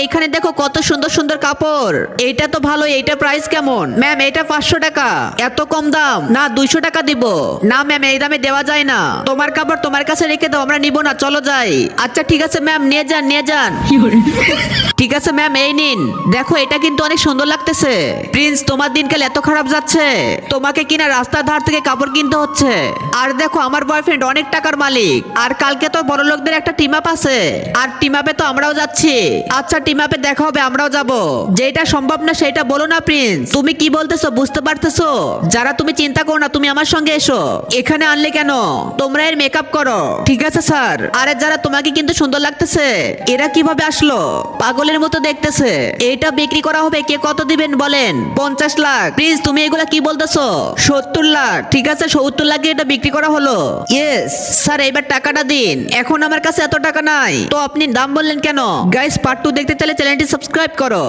এইখানে দেখো কত সুন্দর সুন্দর কাপড়। এইটা তো ভালো, এইটা প্রাইস কেমন? ম্যাম এটা 500 টাকা। এত কম দাম? না 200 টাকা দিব। না ম্যাম এই দামে দেওয়া যায় না। তোমার কাপড় তোমার কাছে রেখে দাও, আমরা নিব না, চলো যাই। আচ্ছা ঠিক আছে ম্যাম, নিয়ে যান নিয়ে যান। ঠিক আছে ম্যাম এই নিন। দেখো এটা কিন্তু অনেক সুন্দর লাগতেছে। প্রিন্স তোমার দিনকাল এত খারাপ যাচ্ছে, তোমাকে কিনা রাস্তার ধার থেকে কাপড় কিনতে হচ্ছে। আর দেখো আমার বয়ফ্রেন্ড অনেক টাকার মালিক, আর কালকে তো বড় লোকদের একটা টিম আপ আছে, আর টিম আপে তো আমরাও যাচ্ছি। আচ্ছা টিম আপে দেখা হবে, আমরাও যাব। যেটা সম্ভব না সেটা বলো না প্রিন্স। তুমি কি বলতেছো বুঝতে পারতেছো? যারা তুমি চিন্তা করো না, তুমি আমার সঙ্গে এসো। এখানে আনলে কেন? তোমরা এর মেকআপ করো। ঠিক আছে স্যার। আরে যারা তোমাকে কিন্তু সুন্দর লাগতেছে, এরা কিভাবে আসলো? পাগলের মতো দেখতেছে। এইটা বিক্রি করা হবে, কে কত দিবেন বলেন? 50 লাখ। প্লিজ তুমি এগুলা কি বলতেছো? 70 লাখ। ঠিক আছে 70 লাখে এটা বিক্রি করা হলো। ইয়েস স্যার, এবার টাকাটা দিন। এখন আমার কাছে এত টাকা নাই। তো আপনি দাম বললেন কেন? গাইস পার্ট 2 দেখতে চাইলে চ্যানেলটি সাবস্ক্রাইব করো।